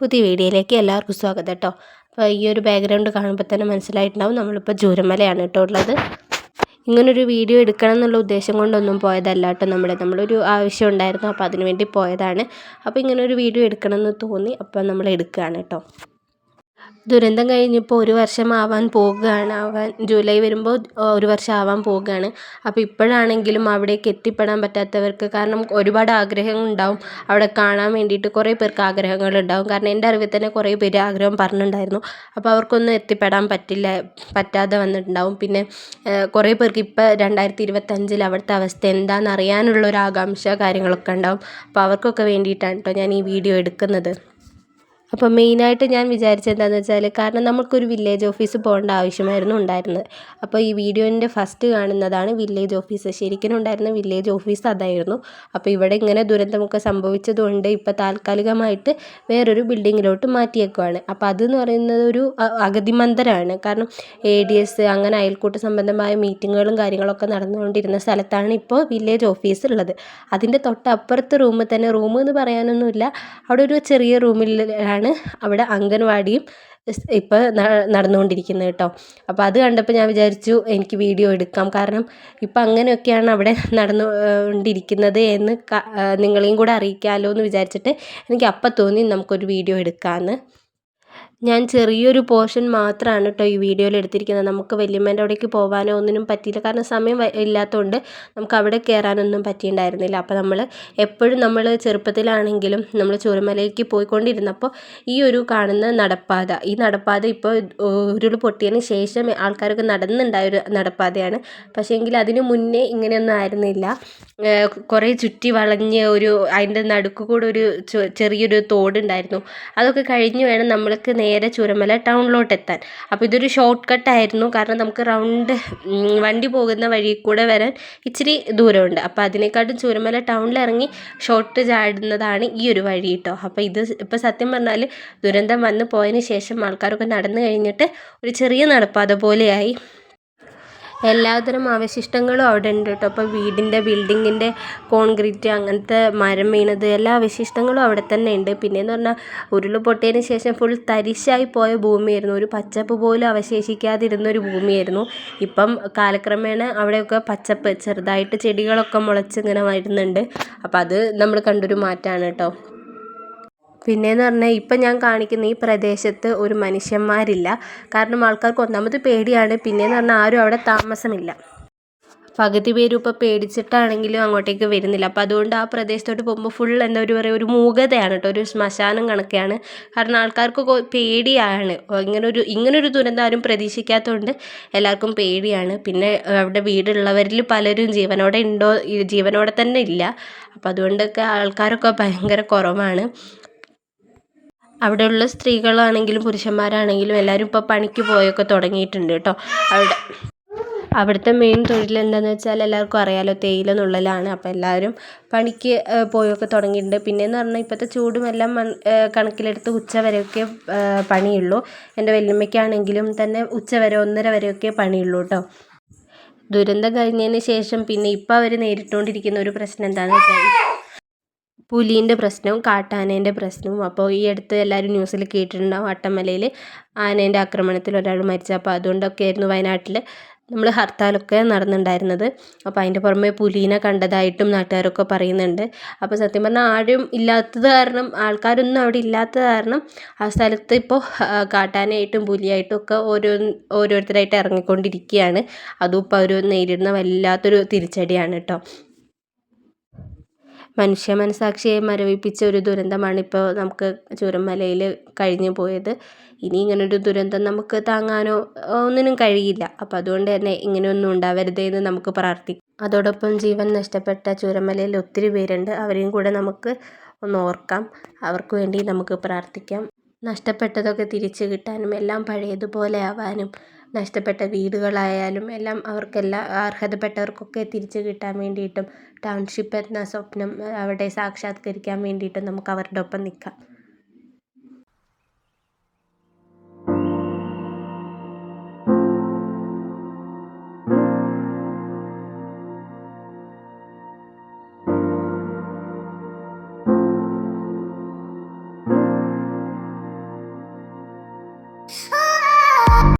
പുതിയ വീഡിയോയിലേക്ക് എല്ലാവർക്കും സ്വാഗതം കേട്ടോ. അപ്പോൾ ഈ ഒരു ബാക്ക്ഗ്രൗണ്ട് കാണുമ്പോൾ തന്നെ മനസ്സിലായിട്ടുണ്ടാവും നമ്മളിപ്പോൾ ചൂരൽമലയാണ് കേട്ടോ ഉള്ളത്. ഇങ്ങനൊരു വീഡിയോ എടുക്കണം എന്നുള്ള ഉദ്ദേശം കൊണ്ടൊന്നും പോയതല്ല കേട്ടോ. നമ്മളൊരു ആവശ്യം ഉണ്ടായിരുന്നു, അപ്പോൾ അതിന് വേണ്ടി പോയതാണ്. അപ്പോൾ ഇങ്ങനൊരു വീഡിയോ എടുക്കണം എന്ന് തോന്നി, അപ്പോൾ നമ്മൾ എടുക്കുകയാണ് കേട്ടോ. ദുരന്തം കഴിഞ്ഞിപ്പോൾ 1 വർഷം ആവാൻ പോകുകയാണ്. ജൂലൈ വരുമ്പോൾ 1 വർഷം ആവാൻ പോകുകയാണ്. അപ്പോൾ ഇപ്പോഴാണെങ്കിലും അവിടേക്ക് എത്തിപ്പെടാൻ പറ്റാത്തവർക്ക്, കാരണം ഒരുപാട് ആഗ്രഹങ്ങളുണ്ടാവും അവിടെ കാണാൻ വേണ്ടിയിട്ട്. കുറേ പേർക്ക് ആഗ്രഹങ്ങളുണ്ടാവും. കാരണം എൻ്റെ അറിവിൽ തന്നെ കുറേ പേര് ആഗ്രഹം പറഞ്ഞിട്ടുണ്ടായിരുന്നു. അപ്പോൾ അവർക്കൊന്നും എത്തിപ്പെടാൻ പറ്റാതെ വന്നിട്ടുണ്ടാവും. പിന്നെ കുറേ പേർക്ക് ഇപ്പോൾ 2025 അവിടുത്തെ അവസ്ഥ എന്താണെന്ന് അറിയാനുള്ളൊരു ആകാംക്ഷ കാര്യങ്ങളൊക്കെ ഉണ്ടാവും. അപ്പോൾ അവർക്കൊക്കെ വേണ്ടിയിട്ടാണ് കേട്ടോ ഞാൻ ഈ വീഡിയോ എടുക്കുന്നത്. അപ്പോൾ മെയിനായിട്ട് ഞാൻ വിചാരിച്ചത് എന്താണെന്ന് വെച്ചാൽ, കാരണം നമുക്കൊരു വില്ലേജ് ഓഫീസ് പോകേണ്ട ആവശ്യമായിരുന്നു ഉണ്ടായിരുന്നത്. അപ്പോൾ ഈ വീഡിയോൻ്റെ ഫസ്റ്റ് കാണുന്നതാണ് വില്ലേജ് ഓഫീസ്. ശരിക്കും ഉണ്ടായിരുന്ന വില്ലേജ് ഓഫീസ് അതായിരുന്നു. അപ്പോൾ ഇവിടെ ഇങ്ങനെ ദുരന്തമൊക്കെ സംഭവിച്ചതുകൊണ്ട് ഇപ്പോൾ താൽക്കാലികമായിട്ട് വേറൊരു ബിൽഡിങ്ങിലോട്ട് മാറ്റിയേക്കുവാണ്. അപ്പോൾ അതെന്ന് പറയുന്നത് ഒരു അഗതി മന്ദിരമാണ്. കാരണം ADS അങ്ങനെ അയൽക്കൂട്ട സംബന്ധമായ മീറ്റിങ്ങുകളും കാര്യങ്ങളൊക്കെ നടന്നുകൊണ്ടിരുന്ന സ്ഥലത്താണ് ഇപ്പോൾ വില്ലേജ് ഓഫീസ് ഉള്ളത്. അതിൻ്റെ തൊട്ടപ്പുറത്തെ റൂമിൽ തന്നെ, റൂം എന്ന് പറയാനൊന്നുമില്ല, അവിടെ ഒരു ചെറിയ റൂമിലാണ് അവിടെ അംഗൻവാടിയും ഇപ്പോൾ നടന്നുകൊണ്ടിരിക്കുന്നത് കേട്ടോ. അപ്പോൾ അത് കണ്ടപ്പോൾ ഞാൻ വിചാരിച്ചു എനിക്ക് വീഡിയോ എടുക്കാം. കാരണം ഇപ്പം അങ്ങനെയൊക്കെയാണ് അവിടെ നടന്നുകൊണ്ടിരിക്കുന്നത് എന്ന് നിങ്ങളെയും കൂടെ അറിയിക്കാമല്ലോ എന്ന് വിചാരിച്ചിട്ട് എനിക്ക് അപ്പം തോന്നി നമുക്കൊരു വീഡിയോ എടുക്കാമെന്ന്. ഞാൻ ചെറിയൊരു പോർഷൻ മാത്രമാണ് കേട്ടോ ഈ വീഡിയോയിൽ എടുത്തിരിക്കുന്നത്. നമുക്ക് വല്യമ്മേൻ്റെ അവിടേക്ക് പോകാനോ ഒന്നിനും പറ്റിയില്ല. കാരണം സമയം ഇല്ലാത്തതുകൊണ്ട് നമുക്ക് അവിടെ കയറാനൊന്നും പറ്റിയിട്ടുണ്ടായിരുന്നില്ല. അപ്പോൾ എപ്പോഴും നമ്മൾ ചെറുപ്പത്തിലാണെങ്കിലും നമ്മൾ ചൂരൽമലയ്ക്ക് പോയിക്കൊണ്ടിരുന്നപ്പോൾ ഈ ഒരു കാണുന്ന ഈ നടപ്പാത ഇപ്പോൾ ഉരുൾ പൊട്ടിയതിന് ശേഷം ആൾക്കാരൊക്കെ നടന്നുണ്ടായ ഒരു നടപ്പാതയാണ്. പക്ഷേ എങ്കിൽ അതിന് മുന്നേ ഇങ്ങനെയൊന്നും ആയിരുന്നില്ല. കുറേ ചുറ്റി വളഞ്ഞ് അതിൻ്റെ നടുക്ക് കൂടെ ഒരു ചെറിയൊരു തോടുണ്ടായിരുന്നു. അതൊക്കെ കഴിഞ്ഞ് വേണം നമ്മൾക്ക് നേരെ ചൂരൽമല ടൗണിലോട്ട് എത്താൻ. അപ്പോൾ ഇതൊരു ഷോർട്ട് കട്ടായിരുന്നു. കാരണം നമുക്ക് വണ്ടി പോകുന്ന വഴി കൂടെ വരാൻ ഇച്ചിരി ദൂരമുണ്ട്. അപ്പോൾ അതിനെക്കാട്ടും ചൂരൽമല ടൗണിൽ ഇറങ്ങി ഷോർട്ട് ചാടുന്നതാണ് ഈ ഒരു വഴി കേട്ടോ. അപ്പോൾ ഇത് ഇപ്പോൾ സത്യം പറഞ്ഞാൽ ദുരന്തം വന്ന് പോയതിന് ശേഷം ആൾക്കാരൊക്കെ നടന്നു കഴിഞ്ഞിട്ട് ഒരു ചെറിയ നടപ്പാത പോലെയായി. എല്ലാത്തരം അവശിഷ്ടങ്ങളും അവിടെ ഉണ്ട് കേട്ടോ. അപ്പോൾ ബിൽഡിങ്ങിൻ്റെ കോൺക്രീറ്റ്, അങ്ങനത്തെ മരം വീണത്, എല്ലാ അവശിഷ്ടങ്ങളും അവിടെ തന്നെ ഉണ്ട്. പിന്നെയെന്ന് പറഞ്ഞാൽ ഉരുൾ പൊട്ടിയതിന് ശേഷം ഫുൾ തരിശായി പോയ ഭൂമിയായിരുന്നു. ഒരു പച്ചപ്പ് പോലും അവശേഷിക്കാതിരുന്നൊരു ഭൂമിയായിരുന്നു. ഇപ്പം കാലക്രമേണ അവിടെയൊക്കെ പച്ചപ്പ്, ചെറുതായിട്ട് ചെടികളൊക്കെ മുളച്ചിങ്ങനെ വരുന്നുണ്ട്. അപ്പോൾ അത് നമ്മൾ കണ്ടൊരു മാറ്റമാണ് കേട്ടോ. പിന്നെയെന്ന് പറഞ്ഞാൽ ഇപ്പം ഞാൻ കാണിക്കുന്ന ഈ പ്രദേശത്ത് ഒരു മനുഷ്യന്മാരില്ല. കാരണം ആൾക്കാർക്ക് ഒന്നാമത് പേടിയാണ്. പിന്നെയെന്ന് പറഞ്ഞാൽ ആരും അവിടെ താമസമില്ല. പകുതി പേരും ഇപ്പോൾ പേടിച്ചിട്ടാണെങ്കിലും അങ്ങോട്ടേക്ക് വരുന്നില്ല. അപ്പോൾ അതുകൊണ്ട് ആ പ്രദേശത്തോട്ട് പോകുമ്പോൾ ഫുൾ എന്താ പറയുക, ഒരു മൂകതയാണ് കേട്ടോ, ഒരു ശ്മശാനം കണക്കെയാണ്. കാരണം ആൾക്കാർക്ക് പേടിയാണ്. ഇങ്ങനൊരു ദുരന്തം ആരും പ്രതീക്ഷിക്കാത്തതുകൊണ്ട് എല്ലാവർക്കും പേടിയാണ്. പിന്നെ അവിടെ വീടുള്ളവരിൽ പലരും ജീവനോടെ തന്നെ ഇല്ല. അപ്പോൾ അതുകൊണ്ടൊക്കെ ആൾക്കാരൊക്കെ ഭയങ്കര കുറവാണ്. അവിടെയുള്ള സ്ത്രീകളാണെങ്കിലും പുരുഷന്മാരാണെങ്കിലും എല്ലാവരും ഇപ്പോൾ പണിക്ക് പോയൊക്കെ തുടങ്ങിയിട്ടുണ്ട് കേട്ടോ. അവിടുത്തെ മെയിൻ തൊഴിൽ എന്താണെന്ന് വെച്ചാൽ എല്ലാവർക്കും അറിയാമല്ലോ, തേയില നുള്ളലാണ്. അപ്പോൾ എല്ലാവരും പണിക്ക് പോയൊക്കെ തുടങ്ങിയിട്ടുണ്ട്. പിന്നെയെന്ന് പറഞ്ഞാൽ ഇപ്പോഴത്തെ ചൂടും എല്ലാം കണക്കിലെടുത്ത് ഉച്ച വരെയൊക്കെ പണിയുള്ളൂ. എൻ്റെ വല്യമ്മയ്ക്കാണെങ്കിലും തന്നെ ഉച്ചവരെ 1:30 വരെയൊക്കെ പണിയുള്ളൂ കേട്ടോ. ദുരന്തം കഴിഞ്ഞതിന് ശേഷം പിന്നെ ഇപ്പോൾ അവർ നേരിട്ടുകൊണ്ടിരിക്കുന്ന ഒരു പ്രശ്നം എന്താണെന്ന് വെച്ചാൽ പുലീൻ്റെ പ്രശ്നവും കാട്ടാനേൻ്റെ പ്രശ്നവും. അപ്പോൾ ഈ അടുത്ത് എല്ലാവരും ന്യൂസിൽ കേട്ടിട്ടുണ്ടാവും, അട്ടമലയിൽ ആനേൻ്റെ ആക്രമണത്തിൽ ഒരാൾ മരിച്ചു. അപ്പോൾ അതുകൊണ്ടൊക്കെ ആയിരുന്നു വയനാട്ടിൽ നമ്മൾ ഹർത്താലൊക്കെ നടന്നിട്ടുണ്ടായിരുന്നത്. അപ്പോൾ അതിൻ്റെ പുറമെ പുലീനെ കണ്ടതായിട്ടും നാട്ടുകാരൊക്കെ പറയുന്നുണ്ട്. അപ്പോൾ സത്യം പറഞ്ഞാൽ ആരും ഇല്ലാത്തത് കാരണം, ആൾക്കാരൊന്നും അവിടെ ഇല്ലാത്തത് കാരണം ആ സ്ഥലത്ത് ഇപ്പോൾ കാട്ടാനയായിട്ടും പുലിയായിട്ടും ഒക്കെ ഓരോരുത്തരായിട്ട് ഇറങ്ങിക്കൊണ്ടിരിക്കുകയാണ്. അതും ഇപ്പോൾ അവർ നേരിടുന്ന വല്ലാത്തൊരു തിരിച്ചടിയാണ് കേട്ടോ. മനുഷ്യ മനസാക്ഷിയെ മരവിപ്പിച്ച ഒരു ദുരന്തമാണ് ഇപ്പോൾ നമുക്ക് ചൂരൽമലയിൽ കഴിഞ്ഞു പോയത്. ഇനി ഇങ്ങനൊരു ദുരന്തം നമുക്ക് താങ്ങാനോ ഒന്നിനും കഴിയില്ല. അപ്പോൾ അതുകൊണ്ട് തന്നെ ഇങ്ങനെയൊന്നും ഉണ്ടാവരുതേ എന്ന് നമുക്ക് പ്രാർത്ഥിക്കാം. അതോടൊപ്പം ജീവൻ നഷ്ടപ്പെട്ട ചൂരൽമലയിൽ ഒത്തിരി പേരുണ്ട്. അവരെയും കൂടെ നമുക്ക് ഒന്ന് ഓർക്കാം. അവർക്ക് വേണ്ടി നമുക്ക് പ്രാർത്ഥിക്കാം. നഷ്ടപ്പെട്ടതൊക്കെ തിരിച്ചു കിട്ടാനും എല്ലാം പഴയതുപോലെ ആവാനും, നഷ്ടപ്പെട്ട വീടുകളായാലും എല്ലാം അർഹതപ്പെട്ടവർക്കൊക്കെ തിരിച്ചു കിട്ടാൻ വേണ്ടിയിട്ടും ടൗൺഷിപ്പ് എന്ന സ്വപ്നം അവിടെ സാക്ഷാത്കരിക്കാൻ വേണ്ടിയിട്ടും നമുക്ക് അവരുടെ ഒപ്പം നിൽക്കാം.